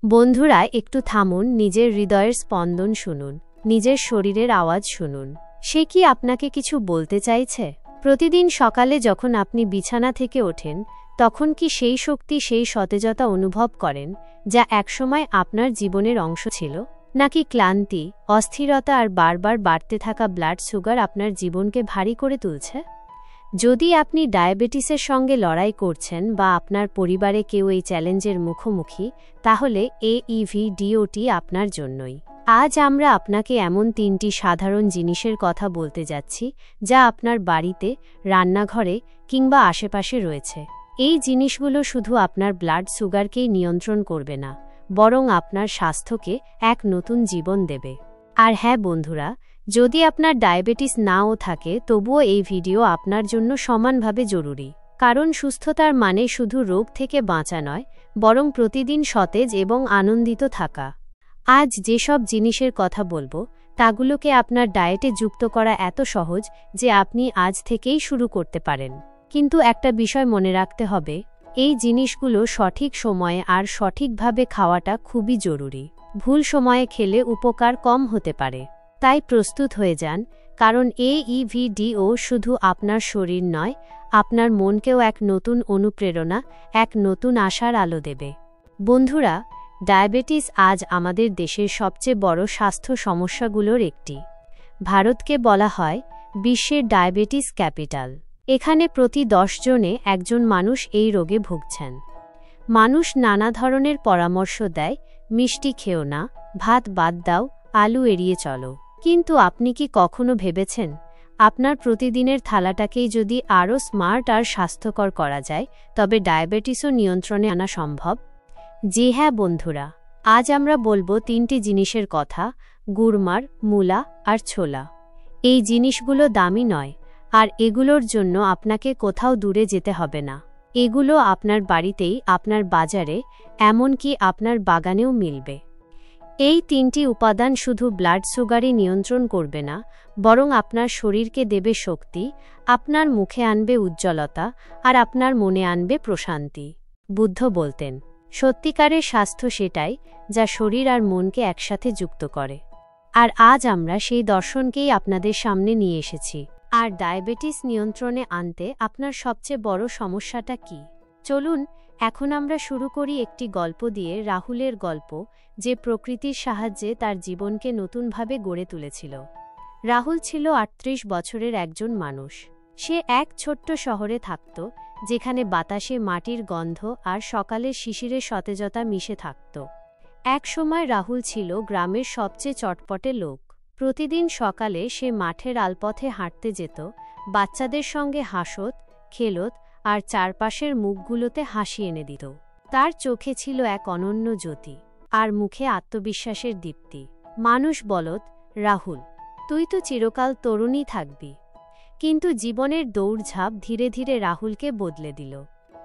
বন্ধুরা, একটু থামুন, নিজের হৃদয়ের স্পন্দন শুনুন, নিজের শরীরের আওয়াজ শুনুন। সে কি আপনাকে কিছু বলতে চাইছে? প্রতিদিন সকালে যখন আপনি বিছানা থেকে ওঠেন, তখন কি সেই শক্তি, সেই সতেজতা অনুভব করেন যা একসময় আপনার জীবনের অংশ ছিল? নাকি ক্লান্তি, অস্থিরতা আর বারবার বাড়তে থাকা ব্লাড সুগার আপনার জীবনকে ভারী করে তুলছে? যদি আপনি ডায়াবেটিসের সঙ্গে লড়াই করছেন বা আপনার পরিবারে কেউ এই চ্যালেঞ্জের মুখোমুখি, তাহলে AEVDOT আপনার জন্যই। আজ আমরা আপনাকে এমন 3টি সাধারণ জিনিসের কথা বলতে যাচ্ছি যা আপনার বাড়িতে, রান্নাঘরে কিংবা আশেপাশে রয়েছে। এই জিনিসগুলো শুধু আপনার ব্লাড সুগারকেই নিয়ন্ত্রণ করবে না, বরং আপনার স্বাস্থ্যকে এক নতুন জীবন দেবে। আর হ্যাঁ বন্ধুরা, যদি আপনার ডায়াবেটিস নাও থাকে, তবুও এই ভিডিও আপনার জন্য সমানভাবে জরুরি। কারণ সুস্থতার মানে শুধু রোগ থেকে বাঁচা নয়, বরং প্রতিদিন সতেজ এবং আনন্দিত থাকা। আজ যেসব জিনিসের কথা বলবো, তাগুলোকে আপনার ডায়েটে যুক্ত করা এত সহজ যে আপনি আজ থেকেই শুরু করতে পারেন। কিন্তু একটা বিষয় মনে রাখতে হবে, এই জিনিসগুলো সঠিক সময়ে আর সঠিকভাবে খাওয়াটা খুবই জরুরি। ভুল সময়ে খেলে উপকার কম হতে পারে। তাই প্রস্তুত হয়ে যান, কারণ AEVDO শুধু আপনার শরীর নয়, আপনার মনকেও এক নতুন অনুপ্রেরণা, এক নতুন আশার আলো দেবে। বন্ধুরা, ডায়াবেটিস আজ আমাদের দেশের সবচেয়ে বড় স্বাস্থ্য সমস্যাগুলোর একটি। ভারতকে বলা হয় বিশ্বের ডায়াবেটিস ক্যাপিটাল। এখানে প্রতি 10 জনে একজন মানুষ এই রোগে ভুগছেন। মানুষ নানা ধরনের পরামর্শ দেয়, মিষ্টি খেও না, ভাত বাদ দাও, আলু এড়িয়ে চলো। কিন্তু আপনি কি কখনো ভেবেছেন, আপনার প্রতিদিনের থালাটাকেই যদি আরও স্মার্ট আর স্বাস্থ্যকর করা যায়, তবে ডায়াবেটিসও নিয়ন্ত্রণে আনা সম্ভব? জি হ্যাঁ বন্ধুরা, আজ আমরা বলবো 3টি জিনিসের কথা: গুড়মার, মূলা আর ছোলা। এই জিনিসগুলো দামি নয়, আর এগুলোর জন্য আপনাকে কোথাও দূরে যেতে হবে না। এগুলো আপনার বাড়িতেই, আপনার বাজারে, এমনকি আপনার বাগানেও মিলবে। এই 3টি উপাদান শুধু ব্লাড সুগারই নিয়ন্ত্রণ করবে না, বরং আপনার শরীরকে দেবে শক্তি, আপনার মুখে আনবে উজ্জ্বলতা, আর আপনার মনে আনবে প্রশান্তি। বুদ্ধ বলতেন, সত্যিকারের স্বাস্থ্য সেটাই যা শরীর আর মনকে একসাথে যুক্ত করে। আর আজ আমরা সেই দর্শনকেই আপনাদের সামনে নিয়ে এসেছি। আর ডায়াবেটিস নিয়ন্ত্রণে আনতে আপনার সবচেয়ে বড় সমস্যাটা কি? চলুন এখন আমরা শুরু করি একটি গল্প দিয়ে, রাহুলের গল্প, যে প্রকৃতির সাহায্যে তার জীবনকে নতুনভাবে গড়ে তুলেছিল। রাহুল ছিল 38 বছরের একজন মানুষ। সে এক ছোট্ট শহরে থাকত, যেখানে বাতাসে মাটির গন্ধ আর সকালের শিশিরের সতেজতা মিশে থাকত। এক সময় রাহুল ছিল গ্রামের সবচেয়ে চটপটে লোক। প্রতিদিন সকালে সে মাঠের আলপথে হাঁটতে যেত, বাচ্চাদের সঙ্গে হাসত, খেলত আর চারপাশের মুখগুলোতে হাসি এনে দিত। তার চোখে ছিল এক অনন্য জ্যোতি, আর মুখে আত্মবিশ্বাসের দীপ্তি। মানুষ বলত, রাহুল, তুই তো চিরকাল তরুণই থাকবি। কিন্তু জীবনের দৌড়ঝাঁপ ধীরে ধীরে রাহুলকে বদলে দিল।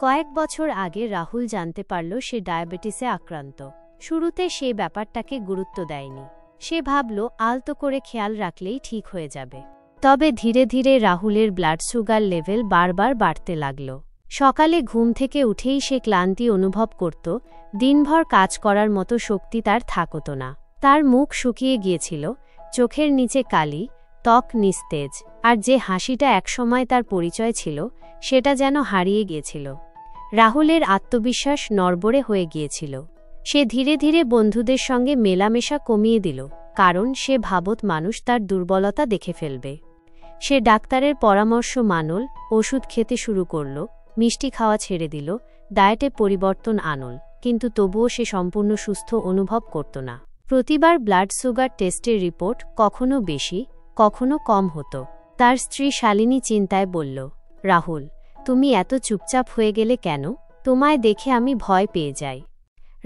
কয়েক বছর আগে রাহুল জানতে পারল সে ডায়াবেটিসে আক্রান্ত। শুরুতে সে ব্যাপারটাকে গুরুত্ব দেয়নি। সে ভাবল আলতো করে খেয়াল রাখলেই ঠিক হয়ে যাবে। তবে ধীরে ধীরে রাহুলের ব্লাড সুগার লেভেল বারবার বাড়তে লাগল। সকালে ঘুম থেকে উঠেই সে ক্লান্তি অনুভব করত, দিনভর কাজ করার মতো শক্তি তার থাকত না। তার মুখ শুকিয়ে গিয়েছিল, চোখের নিচে কালি, ত্বক নিস্তেজ, আর যে হাসিটা একসময় তার পরিচয় ছিল, সেটা যেন হারিয়ে গিয়েছিল। রাহুলের আত্মবিশ্বাস নড়বড়ে হয়ে গিয়েছিল। সে ধীরে ধীরে বন্ধুদের সঙ্গে মেলামেশা কমিয়ে দিল, কারণ সে ভাবত মানুষ তার দুর্বলতা দেখে ফেলবে। সে ডাক্তারের পরামর্শ মানল, ওষুধ খেতে শুরু করল, মিষ্টি খাওয়া ছেড়ে দিল, ডায়েটে পরিবর্তন আনল, কিন্তু তবুও সে সম্পূর্ণ সুস্থ অনুভব করত না। প্রতিবার ব্লাড সুগার টেস্টের রিপোর্ট কখনো বেশি, কখনো কম হতো। তার স্ত্রী শালিনী চিন্তায় বলল, রাহুল, তুমি এত চুপচাপ হয়ে গেলে কেন? তোমায় দেখে আমি ভয় পেয়ে যাই।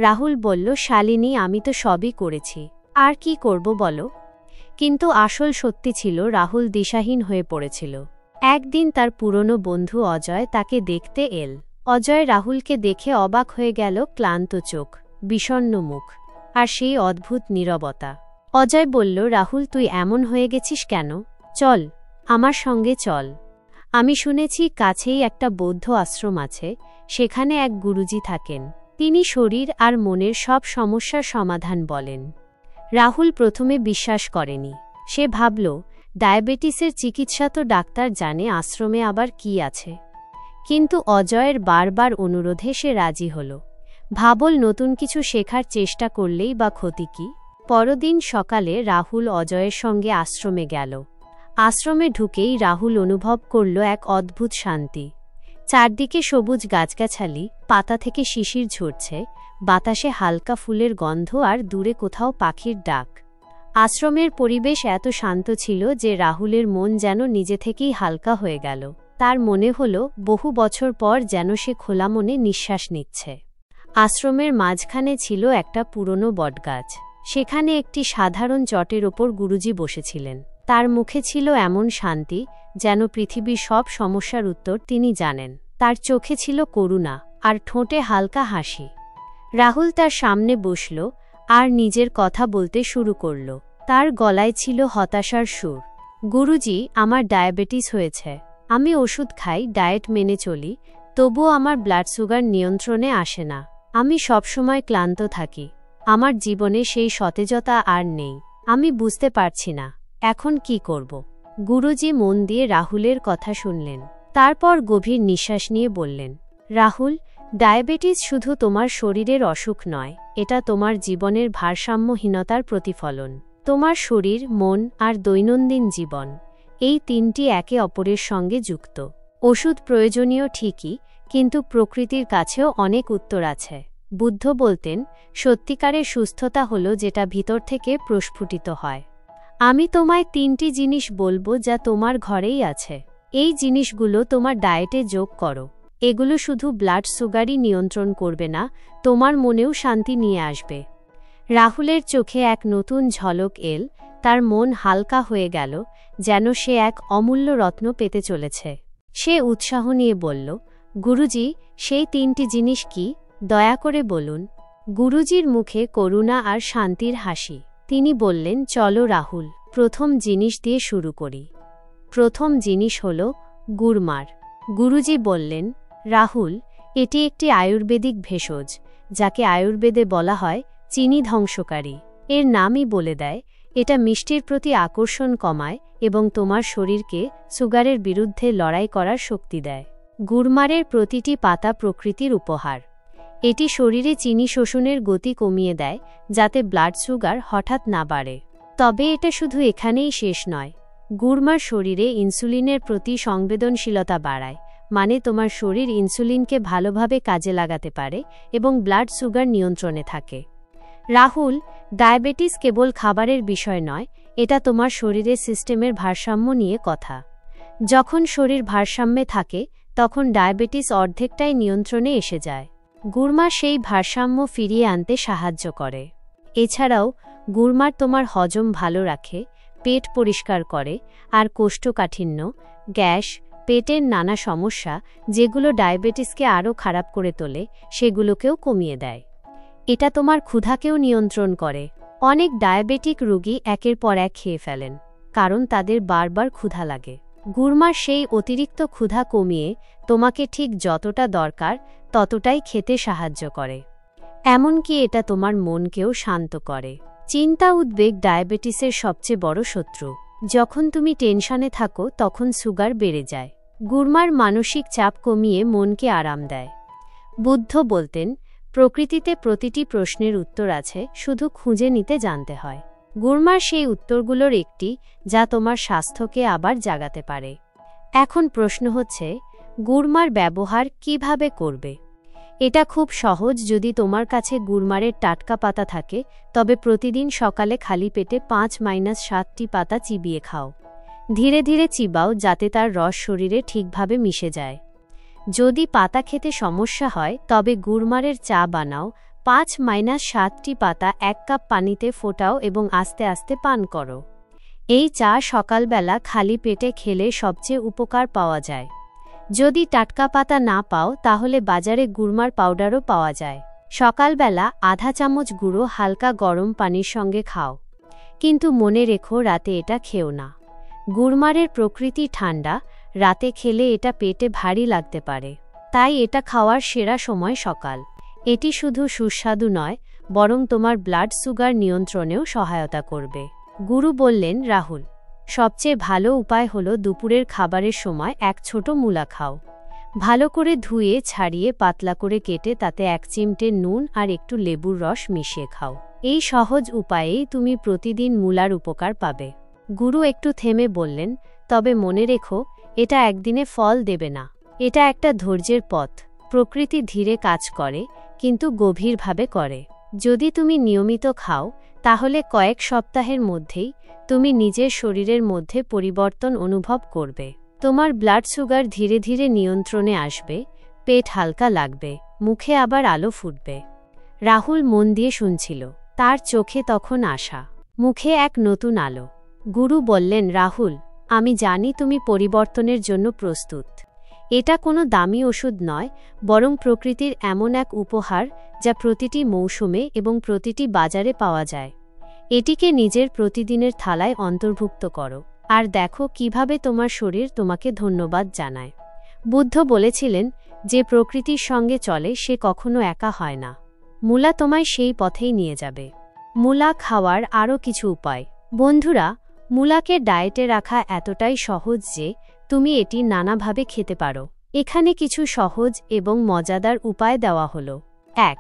রাহুল বলল, শালিনী, আমি তো সবই করেছি, আর কি করব বলো? কিন্তু আসল সত্যি ছিল, রাহুল দিশাহীন হয়ে পড়েছিল। একদিন তার পুরনো বন্ধু অজয় তাকে দেখতে এল। অজয় রাহুলকে দেখে অবাক হয়ে গেল, ক্লান্ত চোখ, বিষণ্ণ মুখ, আর সেই অদ্ভুত নীরবতা। অজয় বলল, রাহুল, তুই এমন হয়ে গেছিস কেন? চল, আমার সঙ্গে চল। আমি শুনেছি কাছেই একটা বৌদ্ধ আশ্রম আছে, সেখানে এক গুরুজি থাকেন। তিনি শরীর আর মনের সব সমস্যার সমাধান বলেন। রাহুল প্রথমে বিশ্বাস করেনি। সে ভাবল, ডায়াবেটিসের চিকিৎসা তো ডাক্তার জানে, আশ্রমে আবার কি আছে। কিন্তু অজয়ের বারবার অনুরোধে সে রাজি হল। ভাবল, নতুন কিছু শেখার চেষ্টা করলেই বা ক্ষতি কি। পরদিন সকালে রাহুল অজয়ের সঙ্গে আশ্রমে গেল। আশ্রমে ঢুকেই রাহুল অনুভব করল এক অদ্ভুত শান্তি। চারদিকে সবুজ গাছগাছালি, পাতা থেকে শিশির ঝরছে, বাতাসে হালকা ফুলের গন্ধ আর দূরে কোথাও পাখির ডাক। আশ্রমের পরিবেশ এত শান্ত ছিল যে রাহুলের মন যেন নিজে থেকেই হালকা হয়ে গেল। তার মনে হল বহু বছর পর যেন সে খোলা মনে নিঃশ্বাস নিচ্ছে। আশ্রমের মাঝখানে ছিল একটা পুরনো বটগাছ। সেখানে একটি সাধারণ চটের ওপর গুরুজি বসেছিলেন। তার মুখে ছিল এমন শান্তি যেন পৃথিবীর সব সমস্যার উত্তর তিনি জানেন। তার চোখে ছিল করুণা আর ঠোঁটে হালকা হাসি। রাহুল তার সামনে বসল আর নিজের কথা বলতে শুরু করল। তার গলায় ছিল হতাশার সুর। গুরুজি, আমার ডায়াবেটিস হয়েছে। আমি ওষুধ খাই, ডায়েট মেনে চলি, তবুও আমার ব্লাড সুগার নিয়ন্ত্রণে আসে না। আমি সবসময় ক্লান্ত থাকি। আমার জীবনে সেই সতেজতা আর নেই। আমি বুঝতে পারছি না এখন কি করব। গুরুজি মন দিয়ে রাহুলের কথা শুনলেন। তারপর গভীর নিঃশ্বাস নিয়ে বললেন, রাহুল, ডায়াবেটিস শুধু তোমার শরীরের অসুখ নয়, এটা তোমার জীবনের ভারসাম্যহীনতার প্রতিফলন। তোমার শরীর, মন আর দৈনন্দিন জীবন, এই তিনটি একে অপরের সঙ্গে যুক্ত। ওষুধ প্রয়োজনীয় ঠিকই, কিন্তু প্রকৃতির কাছেও অনেক উত্তর আছে। বুদ্ধ বলতেন, সত্যিকারের সুস্থতা হল যেটা ভিতর থেকে প্রস্ফুটিত হয়। আমি তোমায় তিনটি জিনিস বলবো যা তোমার ঘরেই আছে। এই জিনিসগুলো তোমার ডায়েটে যোগ করো। এগুলো শুধু ব্লাড সুগারই নিয়ন্ত্রণ করবে না, তোমার মনেও শান্তি নিয়ে আসবে। রাহুলের চোখে এক নতুন ঝলক এল। তার মন হালকা হয়ে গেল, যেন সে এক অমূল্য রত্ন পেতে চলেছে। সে উৎসাহ নিয়ে বলল, গুরুজি, সেই তিনটি জিনিস কি? দয়া করে বলুন। গুরুজির মুখে করুণা আর শান্তির হাসি। তিনি বললেন, চলো রাহুল, প্রথম জিনিস দিয়ে শুরু করি। প্রথম জিনিস হল গুড়মার। গুরুজি বললেন, রাহুল, এটি একটি আয়ুর্বেদিক ভেষজ, যাকে আয়ুর্বেদে বলা হয় চিনি ধ্বংসকারী। এর নামই বলে দেয়, এটা মিষ্টির প্রতি আকর্ষণ কমায় এবং তোমার শরীরকে সুগারের বিরুদ্ধে লড়াই করার শক্তি দেয়। গুড়মারের প্রতিটি পাতা প্রকৃতির উপহার। এটি শরীরে চিনি শোষণের গতি কমিয়ে দেয়, যাতে ব্লাড সুগার হঠাৎ না বাড়ে। তবে এটা শুধু এখানেই শেষ নয়। গুড়মার শরীরে ইনসুলিনের প্রতি সংবেদনশীলতা বাড়ায়, মানে তোমার শরীর ইনসুলিনকে ভালোভাবে কাজে লাগাতে পারে এবং ব্লাড সুগার নিয়ন্ত্রণে থাকে। রাহুল, ডায়াবেটিস কেবল খাবারের বিষয় নয়, এটা তোমার শরীরের সিস্টেমের ভারসাম্য নিয়ে কথা। যখন শরীর ভারসাম্যে থাকে, তখন ডায়াবেটিস অর্ধেকটাই নিয়ন্ত্রণে এসে যায়। গুড়মার সেই ভারসাম্য ফিরিয়ে আনতে সাহায্য করে। এছাড়াও গুড়মার তোমার হজম ভালো রাখে, পেট পরিষ্কার করে আর কোষ্ঠকাঠিন্য, গ্যাস, পেটের নানা সমস্যা, যেগুলো ডায়াবেটিসকে আরও খারাপ করে তোলে, সেগুলোকেও কমিয়ে দেয়। এটা তোমার ক্ষুধাকেও নিয়ন্ত্রণ করে। অনেক ডায়াবেটিক রোগী একের পর এক খেয়ে ফেলেন, কারণ তাদের বারবার ক্ষুধা লাগে। গুড়মার সেই অতিরিক্ত ক্ষুধা কমিয়ে তোমাকে ঠিক যতটা দরকার ততটাই খেতে সাহায্য করে। এমনকি এটা তোমার মনকেও শান্ত করে। চিন্তা, উদ্বেগ ডায়াবেটিসের সবচেয়ে বড় শত্রু। যখন তুমি টেনশনে থাকো, তখন সুগার বেড়ে যায়। গুড়মার মানসিক চাপ কমিয়ে মনকে আরাম দেয়। বুদ্ধ বলতেন, প্রকৃতিতে প্রতিটি প্রশ্নের উত্তর আছে, শুধু খুঁজে নিতে জানতে হয়। গুড়মার সেই উত্তরগুলোর একটি, যা তোমার স্বাস্থ্যকে আবার জাগাতে পারে। এখন প্রশ্ন হচ্ছে, গুড়মার ব্যবহার কিভাবে করবে? এটা খুব সহজ। যদি তোমার কাছে গুড়মারের টাটকা পাতা থাকে, তবে প্রতিদিন সকালে খালি পেটে 5-7টি পাতা চিবিয়ে খাও। ধীরে ধীরে চিবাও, যাতে তার রস শরীরে ঠিকভাবে মিশে যায়। যদি পাতা খেতে সমস্যা হয়, তবে গুড়মারের চা বানাও। 5-7টি পাতা 1 কাপ পানিতে ফোটাও এবং আস্তে আস্তে পান করো। এই চা সকালবেলা খালি পেটে খেলে সবচেয়ে উপকার পাওয়া যায়। যদি টাটকা পাতা না পাও, তাহলে বাজারে গুড়মার পাউডারও পাওয়া যায়। সকালবেলা আধা চামচ গুঁড়ো হালকা গরম পানির সঙ্গে খাও। কিন্তু মনে রেখো, রাতে এটা খেও না। গুড়মারের প্রকৃতি ঠান্ডা, রাতে খেলে এটা পেটে ভারী লাগতে পারে। তাই এটা খাওয়ার সেরা সময় সকাল। এটি শুধু সুস্বাদু নয়, বরং তোমার ব্লাড সুগার নিয়ন্ত্রণেও সহায়তা করবে। গুরু বললেন, রাহুল, সবচেয়ে ভালো উপায় হলো দুপুরের খাবারের সময় এক ছোট মূলা খাও। ভালো করে ধুয়ে ছাড়িয়ে পাতলা করে কেটে তাতে 1 চিমটে নুন আর একটু লেবুর রস মিশিয়ে খাও। এই সহজ উপায়েই তুমি প্রতিদিন মূলার উপকার পাবে। গুরু একটু থেমে বললেন, তবে মনে রেখো, এটা একদিনে ফল দেবে না। এটা একটা ধৈর্যের পথ। প্রকৃতি ধীরে কাজ করে, কিন্তু গভীরভাবে করে। যদি তুমি নিয়মিত খাও, তাহলে কয়েক সপ্তাহের মধ্যেই তুমি নিজের শরীরের মধ্যে পরিবর্তন অনুভব করবে। তোমার ব্লাড সুগার ধীরে ধীরে নিয়ন্ত্রণে আসবে, পেট হালকা লাগবে, মুখে আবার আলো ফুটবে। রাহুল মন দিয়ে শুনছিল। তার চোখে তখন আশা, মুখে এক নতুন আলো। গুরু বললেন, রাহুল, আমি জানি তুমি পরিবর্তনের জন্য প্রস্তুত। এটা কোনো দামি ওষুধ নয়, বরং প্রকৃতির এমন এক উপহার যা প্রতিটি মৌসুমে এবং প্রতিটি বাজারে পাওয়া যায়। এটিকে নিজের প্রতিদিনের থালায় অন্তর্ভুক্ত করো, আর দেখো কিভাবে তোমার শরীর তোমাকে ধন্যবাদ জানায়। বুদ্ধ বলেছিলেন, যে প্রকৃতির সঙ্গে চলে সে কখনো একা হয় না। মূলা তোমায় সেই পথেই নিয়ে যাবে। মূলা খাওয়ার আরও কিছু উপায়। বন্ধুরা, মূলাকে ডায়েটে রাখা এতটাই সহজ যে তুমি এটি নানাভাবে খেতে পারো। এখানে কিছু সহজ এবং মজাদার উপায় দেওয়া হলো। 1.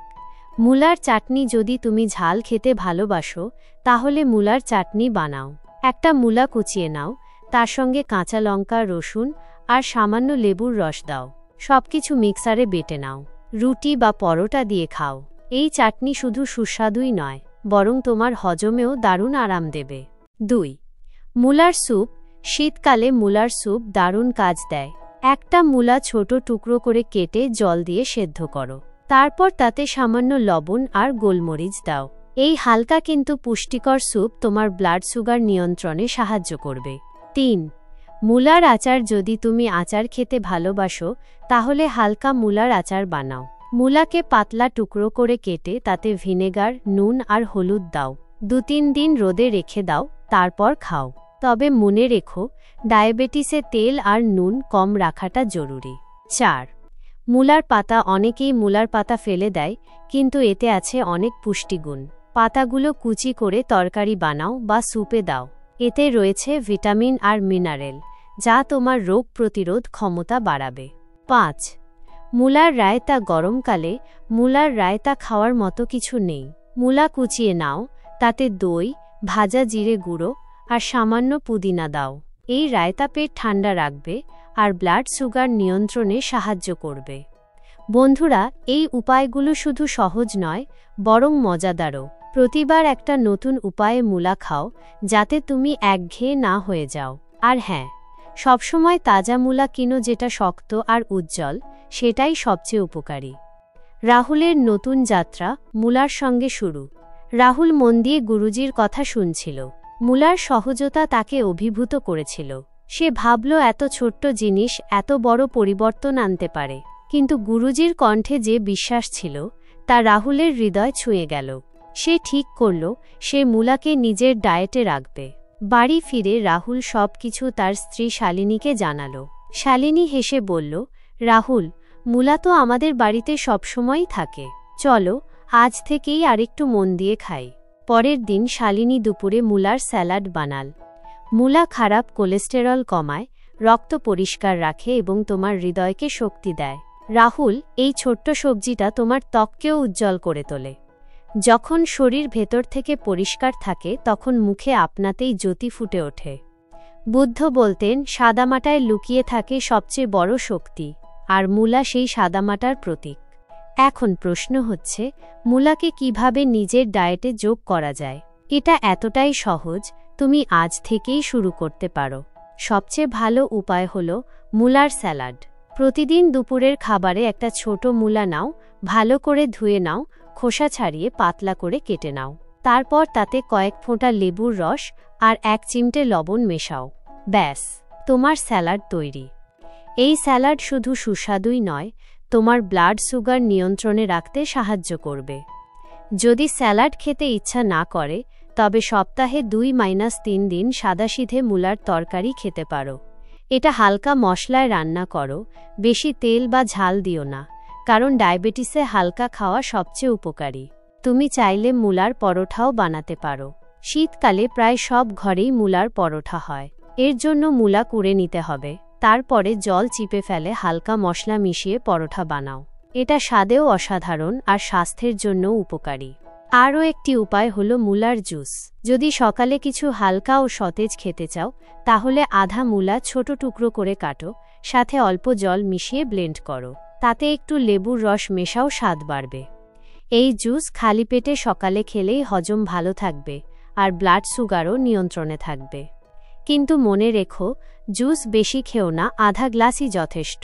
মূলার চাটনি। যদি তুমি ঝাল খেতে ভালোবাসো, তাহলে মূলার চাটনি বানাও। একটা মূলা কুচিয়ে নাও, তার সঙ্গে কাঁচা লঙ্কা, রসুন আর সামান্য লেবুর রস দাও। সবকিছু মিক্সারে বেটে নাও। রুটি বা পরোটা দিয়ে খাও। এই চাটনি শুধু সুস্বাদুই নয়, বরং তোমার হজমেও দারুণ আরাম দেবে। 2. মূলার স্যুপ। শীতকালে মূলার স্যুপ দারুণ কাজ দেয়। একটা মূলা ছোট টুকরো করে কেটে জল দিয়ে সেদ্ধ করো। তারপর তাতে সামান্য লবণ আর গোলমরিচ দাও। এই হালকা কিন্তু পুষ্টিকর স্যুপ তোমার ব্লাড সুগার নিয়ন্ত্রণে সাহায্য করবে। 3. মূলার আচার। যদি তুমি আচার খেতে ভালোবাসো, তাহলে হালকা মূলার আচার বানাও। মূলাকে পাতলা টুকরো করে কেটে তাতে ভিনেগার, নুন আর হলুদ দাও। 2-3 দিন রোদে রেখে দাও, তারপর খাও। তবে মনে রেখো, ডায়াবেটিসে তেল আর নুন কম রাখাটা জরুরি। 4. মূলার পাতা। অনেকেই মূলার পাতা ফেলে দেয়, কিন্তু এতে আছে অনেক পুষ্টিগুণ। পাতাগুলো কুচি করে তরকারি বানাও বা স্যুপে দাও। এতে রয়েছে ভিটামিন আর মিনারেল, যা তোমার রোগ প্রতিরোধ ক্ষমতা বাড়াবে। 5. মূলার রায়তা। গরমকালে মূলার রায়তা খাওয়ার মতো কিছু নেই। মূলা কুচিয়ে নাও, তাতে দই, ভাজা জিরে গুঁড়ো আর সামান্য পুদিনা দাও। এই রায়তা পেট ঠান্ডা রাখবে আর ব্লাড সুগার নিয়ন্ত্রণে সাহায্য করবে। বন্ধুরা, এই উপায়গুলো শুধু সহজ নয়, বরং মজাদারও। প্রতিবার একটা নতুন উপায়ে মূলা খাও, যাতে তুমি একঘেয়ে না হয়ে যাও। আর হ্যাঁ, সবসময় তাজা মূলা কিনো, যেটা শক্ত আর উজ্জ্বল, সেটাই সবচেয়ে উপকারী। রাহুলের নতুন যাত্রা মূলার সঙ্গে শুরু। রাহুল মন দিয়ে গুরুজির কথা শুনছিল। মূলার সহজতা তাকে অভিভূত করেছিল। সে ভাবল, এত ছোট্ট জিনিস এত বড় পরিবর্তন আনতে পারে। কিন্তু গুরুজির কণ্ঠে যে বিশ্বাস ছিল, তা রাহুলের হৃদয় ছুঁয়ে গেল। সে ঠিক করল, সে মূলাকে নিজের ডায়েটে রাখবে। বাড়ি ফিরে রাহুল সবকিছু তার স্ত্রী শালিনীকে জানাল। শালিনী হেসে বলল, রাহুল, মূলা তো আমাদের বাড়িতে সবসময়ই থাকে। চলো, আজ থেকেই আরেকটু মন দিয়ে খাই। পরের দিন শালিনী দুপুরে মূলার স্যালাড বানাল। মূলা খারাপ কোলেস্টেরল কমায়, রক্ত পরিষ্কার রাখে এবং তোমার হৃদয়কে শক্তি দেয়। রাহুল, এই ছোট্ট সবজিটা তোমার ত্বককেও উজ্জ্বল করে তোলে। যখন শরীর ভেতর থেকে পরিষ্কার থাকে, তখন মুখে আপনাতেই জ্যোতি ফুটে ওঠে। বুদ্ধ বলতেন, সাদামাটায় লুকিয়ে থাকে সবচেয়ে বড় শক্তি, আর মূলা সেই সাদামাটার প্রতীক। এখন প্রশ্ন হচ্ছে, মূলাকে কিভাবে নিজের ডায়েটে যোগ করা যায়? এটা এতটাই সহজ, তুমি আজ থেকেই শুরু করতে পারো। সবচেয়ে ভালো উপায় হলো মূলার স্যালাড। প্রতিদিন দুপুরের খাবারে একটা ছোট মূলা নাও, ভালো করে ধুয়ে নাও, খোসা ছাড়িয়ে পাতলা করে কেটে নাও। তারপর তাতে কয়েক ফোঁটা লেবুর রস আর 1 চিমটে লবণ মেশাও। ব্যাস, তোমার স্যালাড তৈরি। এই স্যালাড শুধু সুস্বাদুই নয়, তোমার ব্লাড সুগার নিয়ন্ত্রণে রাখতে সাহায্য করবে। যদি স্যালাড খেতে ইচ্ছা না করে, তবে সপ্তাহে 2-3 দিন সাদাসিধে মূলার তরকারি খেতে পারো। এটা হালকা মশলায় রান্না করো, বেশি তেল বা ঝাল দিও না, কারণ ডায়াবেটিসে হালকা খাওয়া সবচেয়ে উপকারী। তুমি চাইলে মূলার পরোঠাও বানাতে পারো। শীতকালে প্রায় সব ঘরেই মূলার পরোঠা হয়। এর জন্য মূলা কুড়ে নিতে হবে, তারপরে জল চিপে ফেলে হালকা মশলা মিশিয়ে পরোঠা বানাও। এটা স্বাদেও অসাধারণ আর স্বাস্থ্যের জন্যও উপকারী। আরও একটি উপায় হলো মূলার জুস। যদি সকালে কিছু হালকা ও সতেজ খেতে চাও, তাহলে আধা মূলা ছোট টুকরো করে কাটো, সাথে অল্প জল মিশিয়ে ব্লেন্ড করো। তাতে একটু লেবুর রস মেশাও, স্বাদ বাড়বে। এই জুস খালি পেটে সকালে খেলেই হজম ভালো থাকবে আর ব্লাড সুগারও নিয়ন্ত্রণে থাকবে। কিন্তু মনে রেখো, জুস বেশি খেও না, আধা গ্লাসই যথেষ্ট।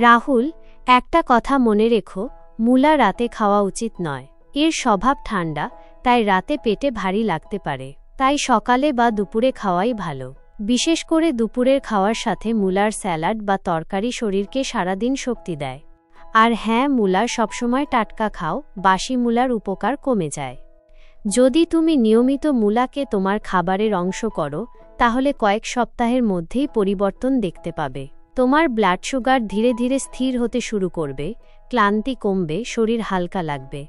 রাহুল, একটা কথা মনে রেখো, মূলা রাতে খাওয়া উচিত নয়। এর স্বভাব ঠান্ডা, তাই রাতে পেটে ভারী লাগতে পারে। তাই সকালে বা দুপুরে খাওয়াই ভালো। বিশেষ করে দুপুরের খাওয়ার সাথে মূলার স্যালাড বা তরকারি শরীরকে সারাদিন শক্তি দেয়। আর হ্যাঁ, মূলা সবসময় টাটকা খাও, বাসি মূলার উপকার কমে যায়। যদি তুমি নিয়মিত মূলাকে তোমার খাবারের অংশ করো, তাহলে কয়েক সপ্তাহের মধ্যেই পরিবর্তন দেখতে পাবে। তোমার ব্লাড সুগার ধীরে ধীরে স্থির হতে শুরু করবে, ক্লান্তি কমবে, শরীর হালকা লাগবে,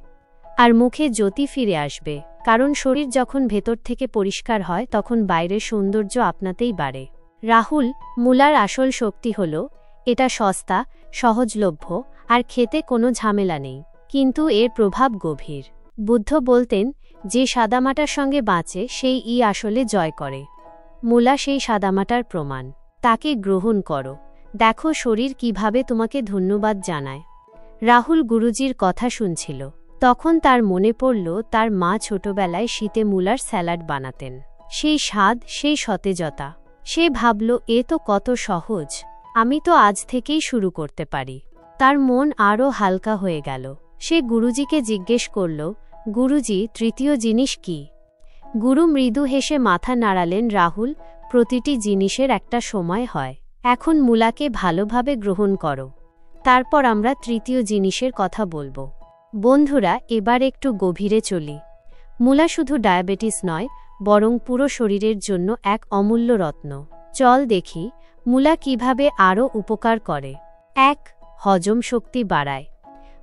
আর মুখে জ্যোতি ফিরে আসবে। কারণ শরীর যখন ভেতর থেকে পরিষ্কার হয়, তখন বাইরের সৌন্দর্য আপনাতেই বাড়ে। রাহুল, মূলার আসল শক্তি হল এটা সস্তা, সহজলভ্য আর খেতে কোনো ঝামেলা নেই। কিন্তু এর প্রভাব গভীর। বুদ্ধ বলতেন, যে সাদামাটার সঙ্গে বাঁচে সেই আসলে জয় করে। মূলা সেই সাদামাটার প্রমাণ। তাকে গ্রহণ করো, দেখো শরীর কিভাবে তোমাকে ধন্যবাদ জানায়। রাহুল গুরুজির কথা শুনছিল। তখন তার মনে পড়ল তার মা ছোটবেলায় শীতে মূলার স্যালাড বানাতেন। সেই স্বাদ, সেই সতেজতা। সে ভাবল, এ তো কত সহজ, আমি তো আজ থেকেই শুরু করতে পারি। তার মন আরও হালকা হয়ে গেল। সে গুরুজিকে জিজ্ঞেস করল, গুরুজি, তৃতীয় জিনিস কি? গুরু মৃদু হেসে মাথা নাড়ালেন, রাহুল, প্রতিটি জিনিসের একটা সময় হয়। এখন মূলাকে ভালোভাবে গ্রহণ করো, তারপর আমরা তৃতীয় জিনিসের কথা বলবো। বন্ধুরা, এবার একটু গভীরে চলি। মূলা শুধু ডায়াবেটিস নয়, বরং পুরো শরীরের জন্য এক অমূল্য রত্ন। চল দেখি মূলা কিভাবে আরও উপকার করে। 1. হজম শক্তি বাড়ায়।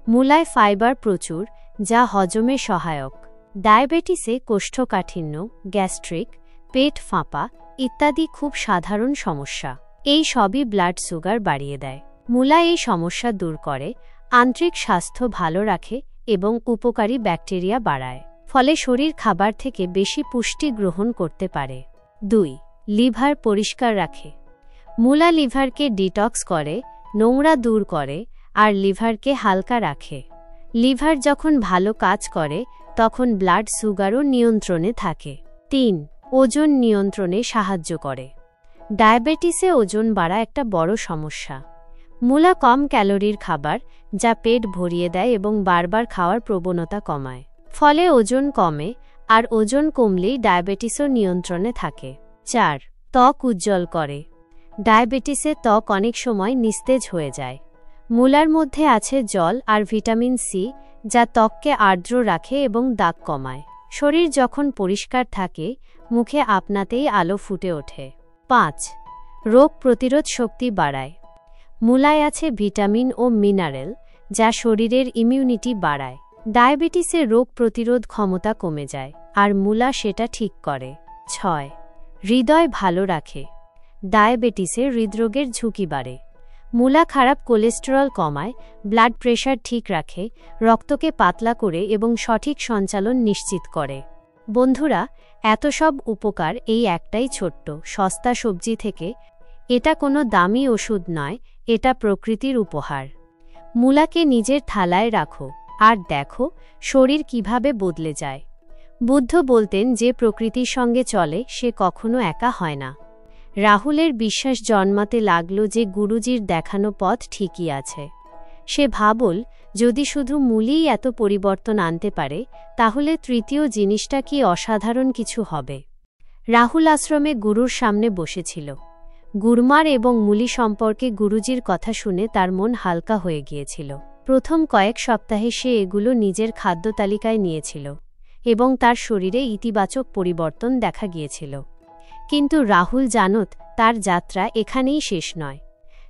মূলায় ফাইবার প্রচুর, যা হজমে সহায়ক। ডায়াবেটিসে কোষ্ঠকাঠিন্য, গ্যাস্ট্রিক, পেট ফাঁপা ইত্যাদি খুব সাধারণ সমস্যা। এই সবই ব্লাড সুগার বাড়িয়ে দেয়। মূলা এই সমস্যা দূর করে, আন্তরিক স্বাস্থ্য ভালো রাখে এবং উপকারী ব্যাকটেরিয়া বাড়ায়। ফলে শরীর খাবার থেকে বেশি পুষ্টি গ্রহণ করতে পারে। 2. লিভার পরিষ্কার রাখে। মূলা লিভারকে ডিটক্স করে, নোংরা দূর করে আর লিভারকে হালকা রাখে। লিভার যখন ভালো কাজ করে, তখন ব্লাড সুগারও নিয়ন্ত্রণে থাকে। 3. ওজন নিয়ন্ত্রণে সাহায্য করে। ডায়াবেটিসে ওজন বাড়া একটা বড় সমস্যা। মূলা কম ক্যালোরির খাবার, যা পেট ভরিয়ে দেয় এবং বারবার খাওয়ার প্রবণতা কমায়। ফলে ওজন কমে, আর ওজন কমলেই ডায়াবেটিসও নিয়ন্ত্রণে থাকে। 4. ত্বক উজ্জ্বল করে। ডায়াবেটিসে ত্বক অনেক সময় নিস্তেজ হয়ে যায়। মূলার মধ্যে আছে জল আর ভিটামিন সি, যা ত্বককে আর্দ্র রাখে এবং দাগ কমায়। শরীর যখন পরিষ্কার থাকে, মুখে আপনাতেই আলো ফুটে ওঠে। 5. রোগ প্রতিরোধ শক্তি বাড়ায়। মূলায় আছে ভিটামিন ও মিনারেল, যা শরীরের ইমিউনিটি বাড়ায়। ডায়াবেটিসে রোগ প্রতিরোধ ক্ষমতা কমে যায়, আর মূলা সেটা ঠিক করে। 6. হৃদয় ভালো রাখে। ডায়াবেটিসে হৃদরোগের ঝুঁকি বাড়ে। মূলা খারাপ কোলেস্টেরল কমায়, ব্লাড প্রেশার ঠিক রাখে, রক্তকে পাতলা করে এবং সঠিক সঞ্চালন নিশ্চিত করে। বন্ধুরা, এত সব উপকার এই একটাই ছোট্ট সস্তা সবজি থেকে। এটা কোনো দামি ওষুধ নয়, এটা প্রকৃতির উপহার। মূলাকে নিজের থালায় রাখো, আর দেখো শরীর কিভাবে বদলে যায়। বুদ্ধ বলতেন, যে প্রকৃতির সঙ্গে চলে সে কখনো একা হয় না। রাহুলের বিশ্বাস জন্মাতে লাগল যে গুরুজির দেখানো পথ ঠিকই আছে। সে ভাবল, যদি শুধু মূলই এত পরিবর্তন আনতে পারে, তাহলে তৃতীয় জিনিসটা কি অসাধারণ কিছু হবে। রাহুল আশ্রমে গুরুর সামনে বসেছিল। গুরমার এবং মূলি সম্পর্কে গুরুজির কথা শুনে তার মন হালকা হয়ে গিয়েছিল। প্রথম কয়েক সপ্তাহে সে এগুলো নিজের খাদ্য তালিকায় নিয়েছিল এবং তার শরীরে ইতিবাচক পরিবর্তন দেখা গিয়েছিল। কিন্তু রাহুল জানত, তার যাত্রা এখানেই শেষ নয়।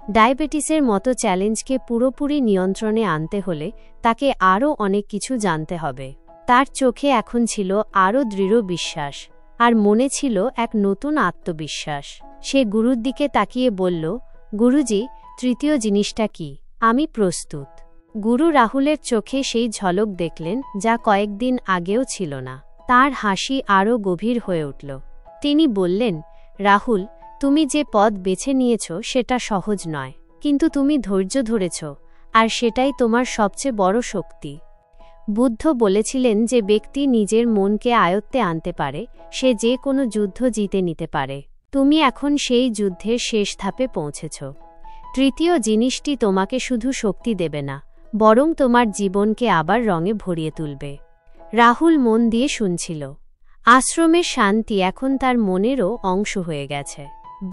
ডায়াবেটিসের মতো চ্যালেঞ্জকে পুরোপুরি নিয়ন্ত্রণে আনতে হলে তাকে আরও অনেক কিছু জানতে হবে। তার চোখে এখন ছিল আরও দৃঢ় বিশ্বাস, আর মনে ছিল এক নতুন আত্মবিশ্বাস। সে গুরুর দিকে তাকিয়ে বলল, গুরুজি, তৃতীয় জিনিসটা কি? আমি প্রস্তুত। গুরু রাহুলের চোখে সেই ঝলক দেখলেন যা কয়েকদিন আগেও ছিল না। তার হাসি আরও গভীর হয়ে উঠল। তিনি বললেন, রাহুল, তুমি যে পথ বেছে নিয়েছ সেটা সহজ নয়, কিন্তু তুমি ধৈর্য ধরেছ, আর সেটাই তোমার সবচেয়ে বড় শক্তি। বুদ্ধ বলেছিলেন যে ব্যক্তি নিজের মনকে আয়ত্তে আনতে পারে সে যে কোনো যুদ্ধ জিতে নিতে পারে। তুমি এখন সেই যুদ্ধের শেষ ধাপে পৌঁছেছ। তৃতীয় জিনিসটি তোমাকে শুধু শক্তি দেবে না, বরং তোমার জীবনকে আবার রঙে ভরিয়ে তুলবে। রাহুল মন দিয়ে শুনছিল। আশ্রমের শান্তি এখন তার মনেরও অংশ হয়ে গেছে।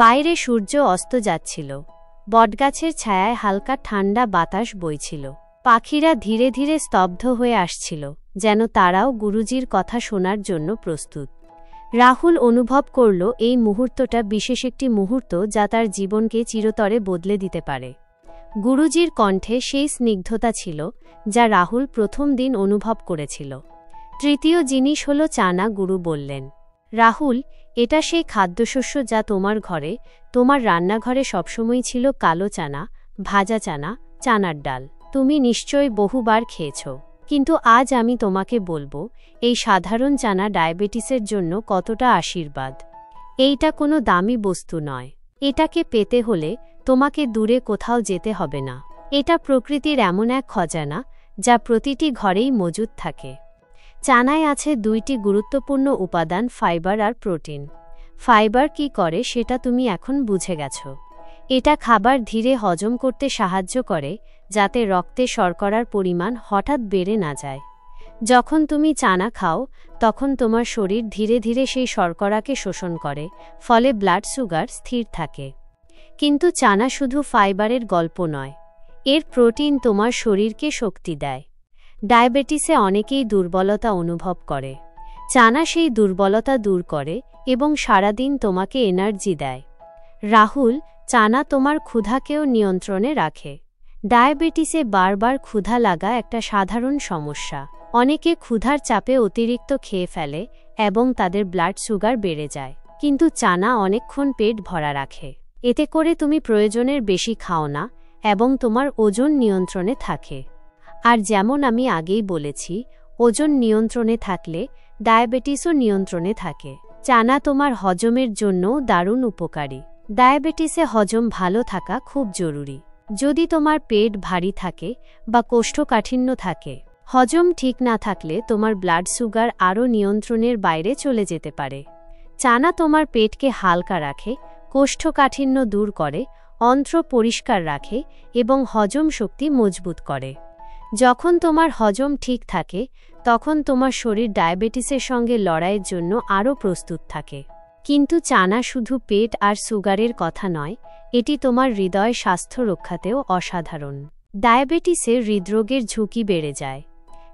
বাইরে সূর্য অস্ত যাচ্ছিল। বটগাছের ছায়ায় হালকা ঠান্ডা বাতাস বইছিল। পাখিরা ধীরে ধীরে স্তব্ধ হয়ে আসছিল, যেন তারাও গুরুজির কথা শোনার জন্য প্রস্তুত। রাহুল অনুভব করল এই মুহূর্তটা বিশেষ একটি মুহূর্ত যা তার জীবনকে চিরতরে বদলে দিতে পারে। গুরুজির কণ্ঠে সেই স্নিগ্ধতা ছিল যা রাহুল প্রথম দিন অনুভব করেছিল। তৃতীয় জিনিস হল চানা। গুরু বললেন, রাহুল, এটা সেই খাদ্যশস্য যা তোমার ঘরে, তোমার রান্নাঘরে সবসময় ছিল। কালো চানা, ভাজা চানা, চানার ডাল। তুমি নিশ্চয়ই বহুবার খেয়েছ, কিন্তু আজ আমি তোমাকে বলবো এই সাধারণ চানা ডায়াবেটিসের জন্য কতটা আশীর্বাদ। এইটা কোনো দামি বস্তু নয়। এটাকে পেতে হলে তোমাকে দূরে কোথাও যেতে হবে না। এটা প্রকৃতির এমন এক খজানা যা প্রতিটি ঘরেই মজুদ থাকে। চানায় আছে দুইটি গুরুত্বপূর্ণ উপাদান, ফাইবার আর প্রোটিন। ফাইবার কি করে সেটা তুমি এখন বুঝে গেছ। এটা খাবার ধীরে হজম করতে সাহায্য করে, যাতে রক্তে শর্করার পরিমাণ হঠাৎ বেড়ে না যায়। যখন তুমি চানা খাও তখন তোমার শরীর ধীরে ধীরে সেই শর্করাকে শোষণ করে, ফলে ব্লাড সুগার স্থির থাকে। কিন্তু চানা শুধু ফাইবারের গল্প নয়, এর প্রোটিন তোমার শরীরকে শক্তি দেয়। ডায়াবেটিসে অনেকেই দুর্বলতা অনুভব করে। চানা সেই দুর্বলতা দূর করে এবং সারাদিন তোমাকে এনার্জি দেয়। রাহুল, চানা তোমার ক্ষুধাকেও নিয়ন্ত্রণে রাখে। ডায়াবেটিসে বারবার ক্ষুধা লাগা একটা সাধারণ সমস্যা। অনেকে ক্ষুধার চাপে অতিরিক্ত খেয়ে ফেলে এবং তাদের ব্লাড সুগার বেড়ে যায়। কিন্তু চানা অনেকক্ষণ পেট ভরা রাখে। এতে করে তুমি প্রয়োজনের বেশি খাও না এবং তোমার ওজন নিয়ন্ত্রণে থাকে। আর যেমন আমি আগেই বলেছি, ওজন নিয়ন্ত্রণে থাকলে ডায়াবেটিসও নিয়ন্ত্রণে থাকে। চানা তোমার হজমের জন্যও দারুণ উপকারী। ডায়াবেটিসে হজম ভালো থাকা খুব জরুরি। যদি তোমার পেট ভারী থাকে বা কোষ্ঠকাঠিন্য থাকে, হজম ঠিক না থাকলে তোমার ব্লাড সুগার আরও নিয়ন্ত্রণের বাইরে চলে যেতে পারে। চানা তোমার পেটকে হালকা রাখে, কোষ্ঠকাঠিন্য দূর করে, অন্ত্র পরিষ্কার রাখে এবং হজম শক্তি মজবুত করে। যখন তোমার হজম ঠিক থাকে তখন তোমার শরীর ডায়াবেটিসের সঙ্গে লড়াইয়ের জন্য আরও প্রস্তুত থাকে। কিন্তু চানা শুধু পেট আর সুগারের কথা নয়, এটি তোমার হৃদয় স্বাস্থ্য রক্ষাতেও অসাধারণ। ডায়াবেটিসে হৃদরোগের ঝুঁকি বেড়ে যায়।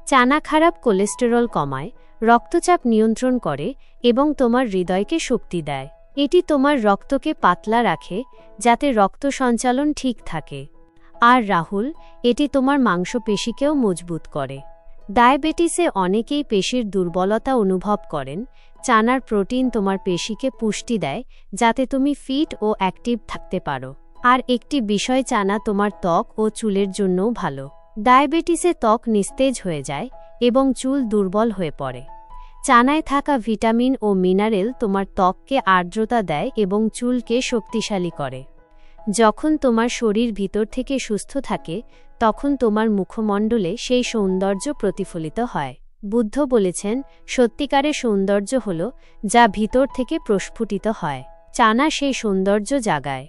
চানা খারাপ কোলেস্টেরল কমায়, রক্তচাপ নিয়ন্ত্রণ করে এবং তোমার হৃদয়কে শক্তি দেয়। এটি তোমার রক্তকে পাতলা রাখে যাতে রক্ত সঞ্চালন ঠিক থাকে। আর রাহুল, এটি তোমার মাংসপেশিকেও মজবুত করে। ডায়াবেটিসে অনেকেই পেশির দুর্বলতা অনুভব করেন। চানার প্রোটিন তোমার পেশিকে পুষ্টি দেয় যাতে তুমি ফিট ও অ্যাক্টিভ থাকতে পারো। আর একটি বিষয়, চানা তোমার ত্বক ও চুলের জন্যও ভালো। ডায়াবেটিসে ত্বক নিস্তেজ হয়ে যায় এবং চুল দুর্বল হয়ে পড়ে। চানায় থাকা ভিটামিন ও মিনারেল তোমার ত্বককে আর্দ্রতা দেয় এবং চুলকে শক্তিশালী করে। যখন তোমার শরীর ভিতর থেকে সুস্থ থাকে তখন তোমার মুখমণ্ডলে সেই সৌন্দর্য প্রতিফলিত হয়। বুদ্ধ বলেছেন, সত্যিকারের সৌন্দর্য হল যা ভিতর থেকে প্রস্ফুটিত হয়। চানা সেই সৌন্দর্য জাগায়।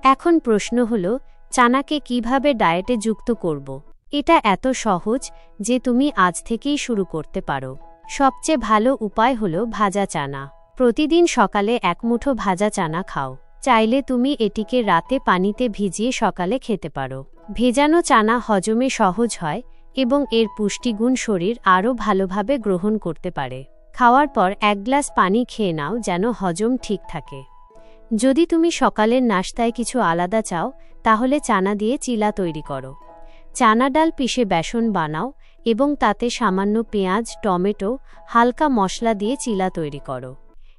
এখন প্রশ্ন হল, চানাকে কিভাবে ডায়েটে যুক্ত করব? এটা এত সহজ যে তুমি আজ থেকেই শুরু করতে পারো। সবচেয়ে ভালো উপায় হল ভাজা চানা। প্রতিদিন সকালে এক মুঠো ভাজা চানা খাও। চাইলে তুমি এটিকে রাতে পানিতে ভিজিয়ে সকালে খেতে পারো। ভেজানো চানা হজমে সহজ হয় এবং এর পুষ্টিগুণ শরীর আরও ভালোভাবে গ্রহণ করতে পারে। খাওয়ার পর 1 গ্লাস পানি খেয়ে নাও যেন হজম ঠিক থাকে। যদি তুমি সকালের নাশতায় কিছু আলাদা চাও তাহলে চানা দিয়ে চিলা তৈরি করো। চানা ডাল পিষে বেসন বানাও এবং তাতে সামান্য পেঁয়াজ, টমেটো, হালকা মশলা দিয়ে চিলা তৈরি করো।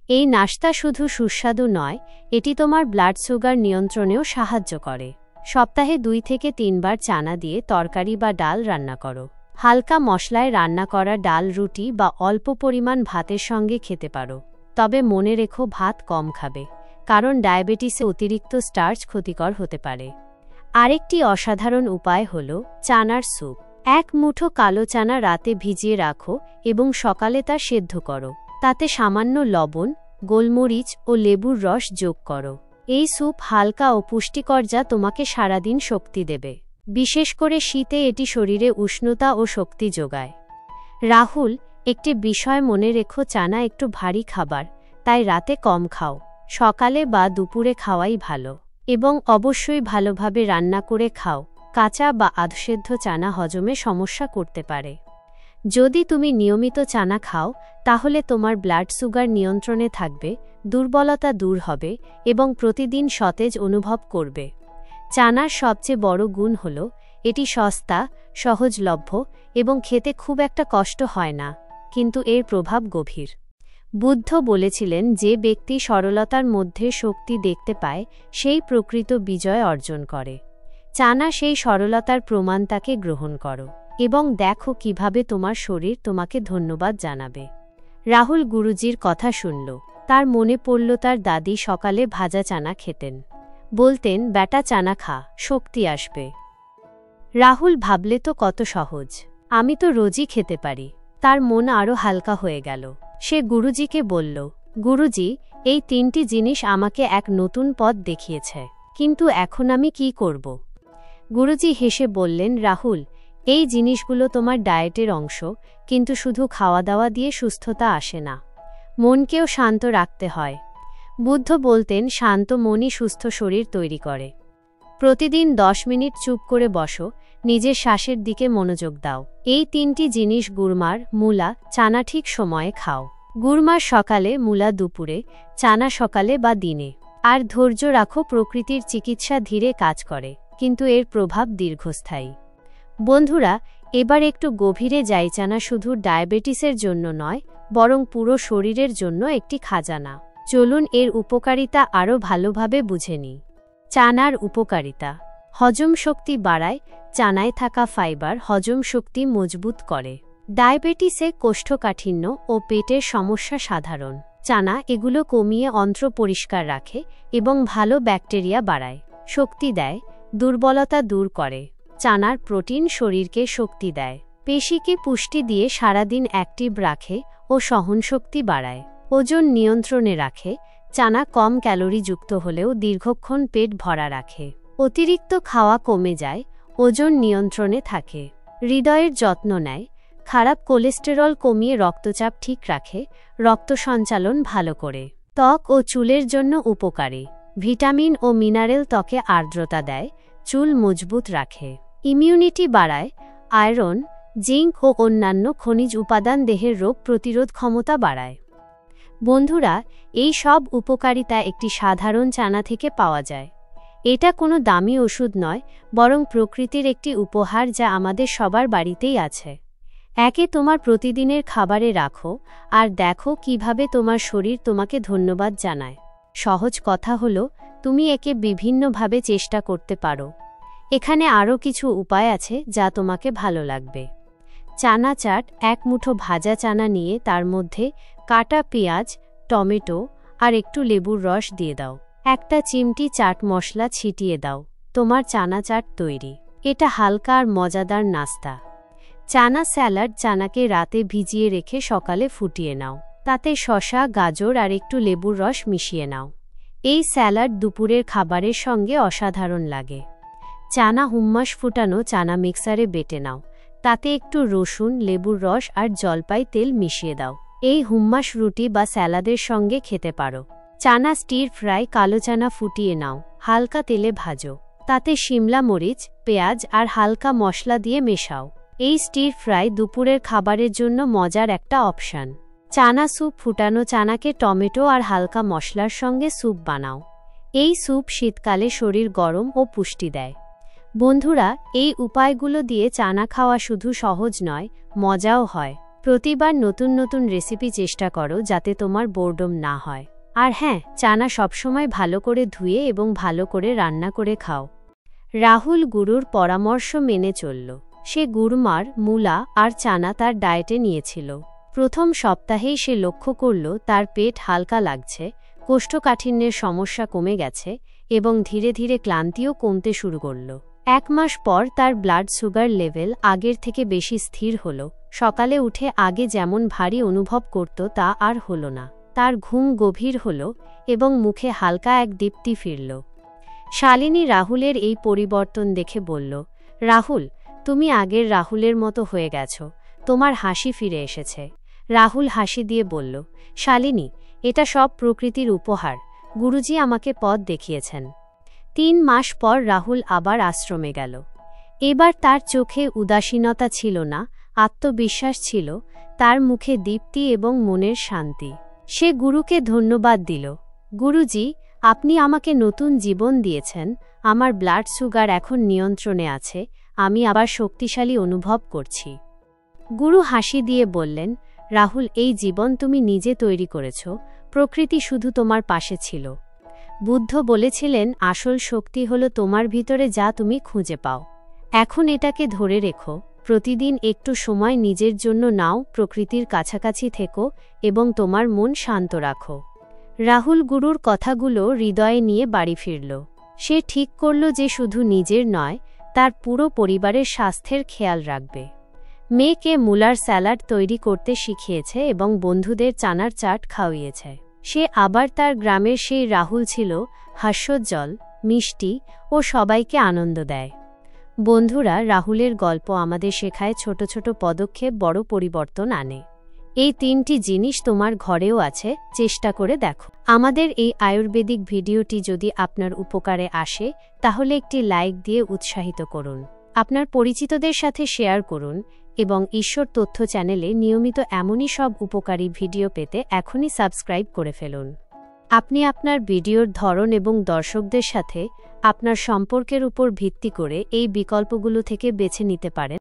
এই নাশতা শুধু সুস্বাদু নয়, এটি তোমার ব্লাড সুগার নিয়ন্ত্রণেও সাহায্য করে। সপ্তাহে 2 থেকে 3 বার চানা দিয়ে তরকারি বা ডাল রান্না করো। হালকা মশলায় রান্না করা ডাল রুটি বা অল্প পরিমাণ ভাতের সঙ্গে খেতে পারো। তবে মনে রেখো, ভাত কম খাবে, কারণ ডায়াবেটিসে অতিরিক্ত স্টার্চ ক্ষতিকর হতে পারে। আরেকটি অসাধারণ উপায় হল চানার স্যুপ। 1 মুঠো কালো চানা রাতে ভিজিয়ে রাখো এবং সকালে তা সেদ্ধ করো। তাতে সামান্য লবণ, গোলমরিচ ও লেবুর রস যোগ করো। এই স্যুপ হালকা ও পুষ্টিকর, যা তোমাকে সারাদিন শক্তি দেবে। বিশেষ করে শীতে এটি শরীরে উষ্ণতা ও শক্তি যোগায়। রাহুল, একটি বিষয় মনে রেখো, চানা একটু ভারী খাবার, তাই রাতে কম খাও। সকালে বা দুপুরে খাওয়াই ভালো। এবং অবশ্যই ভালোভাবে রান্না করে খাও। কাঁচা বা আধসেদ্ধ চানা হজমে সমস্যা করতে পারে। যদি তুমি নিয়মিত চানা খাও তাহলে তোমার ব্লাড সুগার নিয়ন্ত্রণে থাকবে, দুর্বলতা দূর হবে এবং প্রতিদিন সতেজ অনুভব করবে। চানার সবচেয়ে বড় গুণ হল এটি সস্তা, সহজলভ্য এবং খেতে খুব একটা কষ্ট হয় না, কিন্তু এর প্রভাব গভীর। বুদ্ধ বলেছিলেন, যে ব্যক্তি সরলতার মধ্যে শক্তি দেখতে পায় সেই প্রকৃত বিজয় অর্জন করে। চানা সেই সরলতার প্রমাণ। তাকে গ্রহণ করো এবং দেখো কিভাবে তোমার শরীর তোমাকে ধন্যবাদ জানাবে। রাহুল গুরুজির কথা শুনল। তার মনে পড়ল তার দাদি সকালে ভাজা চানা খেতেন। বলতেন, বেটা চানা খা, শক্তি আসবে। রাহুল ভাবলে, তো কত সহজ, আমি তো রোজই খেতে পারি। তার মন আরও হালকা হয়ে গেল। সে গুরুজিকে বলল, গুরুজি, এই 3টি জিনিস আমাকে এক নতুন পথ দেখিয়েছে, কিন্তু এখন আমি কি করব? গুরুজি হেসে বললেন, রাহুল, এই জিনিসগুলো তোমার ডায়েটের অংশ, কিন্তু শুধু খাওয়া দাওয়া দিয়ে সুস্থতা আসে না, মনকেও শান্ত রাখতে হয়। বুদ্ধ বলতেন, শান্ত মনই সুস্থ শরীর তৈরি করে। প্রতিদিন 10 মিনিট চুপ করে বসো, নিজের শ্বাসের দিকে মনোযোগ দাও। এই 3টি জিনিস গুড়মার, মূলা, চানা ঠিক সময়ে খাও। গুড়মার সকালে, মূলা দুপুরে, চানা সকালে বা দিনে। আর ধৈর্য রাখো, প্রকৃতির চিকিৎসা ধীরে কাজ করে, কিন্তু এর প্রভাব দীর্ঘস্থায়ী। বন্ধুরা, এবার একটু গভীরে যাই। চানা শুধু ডায়াবেটিসের জন্য নয়, বরং পুরো শরীরের জন্য একটি খাজানা। চলুন এর উপকারিতা আরও ভালোভাবে বুঝে নিই। চানার উপকারিতা: হজম শক্তি বাড়ায়। চানায় থাকা ফাইবার হজম শক্তি মজবুত করে। ডায়াবেটিসে কোষ্ঠকাঠিন্য ও পেটের সমস্যা সাধারণ। চানা এগুলো কমিয়ে অন্ত্র পরিষ্কার রাখে এবং ভালো ব্যাকটেরিয়া বাড়ায়। শক্তি দেয়, দুর্বলতা দূর করে। চানার প্রোটিন শরীরকে শক্তি দেয়, পেশিকে পুষ্টি দিয়ে সারাদিন অ্যাক্টিভ রাখে ও সহনশক্তি বাড়ায়। ওজন নিয়ন্ত্রণে রাখে। চানা কম ক্যালোরিযুক্ত হলেও দীর্ঘক্ষণ পেট ভরা রাখে। অতিরিক্ত খাওয়া কমে যায়, ওজন নিয়ন্ত্রণে থাকে। হৃদয়ের যত্ন নেয়। খারাপ কোলেস্টেরল কমিয়ে রক্তচাপ ঠিক রাখে, রক্ত সঞ্চালন ভালো করে। ত্বক ও চুলের জন্য উপকারী। ভিটামিন ও মিনারেল ত্বকে আর্দ্রতা দেয়, চুল মজবুত রাখে। ইমিউনিটি বাড়ায়। আয়রন, জিঙ্ক ও অন্যান্য খনিজ উপাদান দেহের রোগ প্রতিরোধ ক্ষমতা বাড়ায়। বন্ধুরা, এই সব উপকারিতা একটি সাধারণ চানা থেকে পাওয়া যায়। এটা কোনো দামি ওষুধ নয়, বরং প্রকৃতির একটি উপহার, যা আমাদের সবার বাড়িতেই আছে। একে তোমার প্রতিদিনের খাবারে রাখো আর দেখো কিভাবে তোমার শরীর তোমাকে ধন্যবাদ জানায়। সহজ কথা হলো, তুমি একে বিভিন্নভাবে চেষ্টা করতে পারো। এখানে আরও কিছু উপায় আছে যা তোমাকে ভালো লাগবে। চানা চাট: 1 মুঠো ভাজা চানা নিয়ে তার মধ্যে কাটা পেঁয়াজ, টমেটো আর একটু লেবুর রস দিয়ে দাও। 1টা চিমটি চাট মশলা ছিটিয়ে দাও। তোমার চানা চাট তৈরি। এটা হালকা আর মজাদার নাস্তা। চানা স্যালাড: চানাকে রাতে ভিজিয়ে রেখে সকালে ফুটিয়ে নাও। তাতে শসা, গাজর আর একটু লেবুর রস মিশিয়ে নাও। এই স্যালাড দুপুরের খাবারের সঙ্গে অসাধারণ লাগে। চানা হুম্মাস: ফুটানো চানা মিক্সারে বেটে নাও। তাতে একটু রসুন, লেবুর রস আর জলপাই তেল মিশিয়ে দাও। এই হুম্মাস রুটি বা স্যালাদের সঙ্গে খেতে পারো। চানা স্টির ফ্রাই: কালো চানা ফুটিয়ে নাও, হালকা তেলে ভাজো। তাতে শিমলা মরিচ, পেঁয়াজ আর হালকা মশলা দিয়ে মেশাও। এই স্টির ফ্রাই দুপুরের খাবারের জন্য মজার একটা অপশন। চানা স্যুপ: ফুটানো চানাকে টমেটো আর হালকা মশলার সঙ্গে স্যুপ বানাও। এই স্যুপ শীতকালে শরীর গরম ও পুষ্টি দেয়। বন্ধুরা, এই উপায়গুলো দিয়ে চানা খাওয়া শুধু সহজ নয়, মজাও হয়। প্রতিবার নতুন নতুন রেসিপি চেষ্টা করো যাতে তোমার বোরডম না হয়। আর হ্যাঁ, চানা সবসময় ভালো করে ধুয়ে এবং ভালো করে রান্না করে খাও। রাহুল গুরুর পরামর্শ মেনে চলল। সে গুড়মার, মূলা আর চানা তার ডায়েটে নিয়েছিল। প্রথম সপ্তাহেই সে লক্ষ্য করল তার পেট হালকা লাগছে, কোষ্ঠকাঠিন্যের সমস্যা কমে গেছে এবং ধীরে ধীরে ক্লান্তিও কমতে শুরু করল। 1 মাস পর তার ব্লাড সুগার লেভেল আগের থেকে বেশি স্থির হল। সকালে উঠে আগে যেমন ভারী অনুভব করত তা আর হল না। তার ঘুম গভীর হল এবং মুখে হালকা এক দীপ্তি ফিরল। শালিনী রাহুলের এই পরিবর্তন দেখে বলল, রাহুল, তুমি আগের রাহুলের মতো হয়ে গেছ, তোমার হাসি ফিরে এসেছে। রাহুল হাসি দিয়ে বলল, শালিনী, এটা সব প্রকৃতির উপহার, গুরুজি আমাকে পথ দেখিয়েছেন। 3 মাস পর রাহুল আবার আশ্রমে গেল। এবার তার চোখে উদাসীনতা ছিল না, আত্মবিশ্বাস ছিল, তার মুখে দীপ্তি এবং মনের শান্তি। সে গুরুকে ধন্যবাদ দিল। গুরুজি, আপনি আমাকে নতুন জীবন দিয়েছেন, আমার ব্লাড সুগার এখন নিয়ন্ত্রণে আছে, আমি আবার শক্তিশালী অনুভব করছি। গুরু হাসি দিয়ে বললেন, রাহুল, এই জীবন তুমি নিজে তৈরি করেছ, প্রকৃতি শুধু তোমার পাশে ছিল। বুদ্ধ বলেছিলেন, আসল শক্তি হলো তোমার ভিতরে যা তুমি খুঁজে পাও। এখন এটাকে ধরে রেখো, প্রতিদিন একটু সময় নিজের জন্য নাও, প্রকৃতির কাছাকাছি থেকো এবং তোমার মন শান্ত রাখো। রাহুল গুরুর কথাগুলো হৃদয়ে নিয়ে বাড়ি ফিরল। সে ঠিক করল যে শুধু নিজের নয়, তার পুরো পরিবারের স্বাস্থ্যের খেয়াল রাখবে। মেয়েকে মূলার স্যালাড তৈরি করতে শিখিয়েছে এবং বন্ধুদের চানার চাট খাওয়িয়েছে। সে আবার তার গ্রামের সেই রাহুল ছিল, হাস্যোজ্জ্বল, মিষ্টি ও সবাইকে আনন্দ দেয়। বন্ধুরা, রাহুলের গল্প আমাদের শেখায় ছোট ছোট পদক্ষেপ বড় পরিবর্তন আনে। এই 3টি জিনিস তোমার ঘরেও আছে, চেষ্টা করে দেখো। আমাদের এই আয়ুর্বেদিক ভিডিওটি যদি আপনার উপকারে আসে তাহলে একটি লাইক দিয়ে উৎসাহিত করুন। আপনার পরিচিতদের সাথে শেয়ার করুন এবং ঈশ্বর তথ্য চ্যানেলে নিয়মিত এমনই সব উপকারী ভিডিও পেতে এখনই সাবস্ক্রাইব করে ফেলুন। আপনি আপনার ভিডিওর ধরন এবং দর্শকদের সাথে আপনার সম্পর্কের উপর ভিত্তি করে এই বিকল্পগুলো থেকে বেছে নিতে পারেন।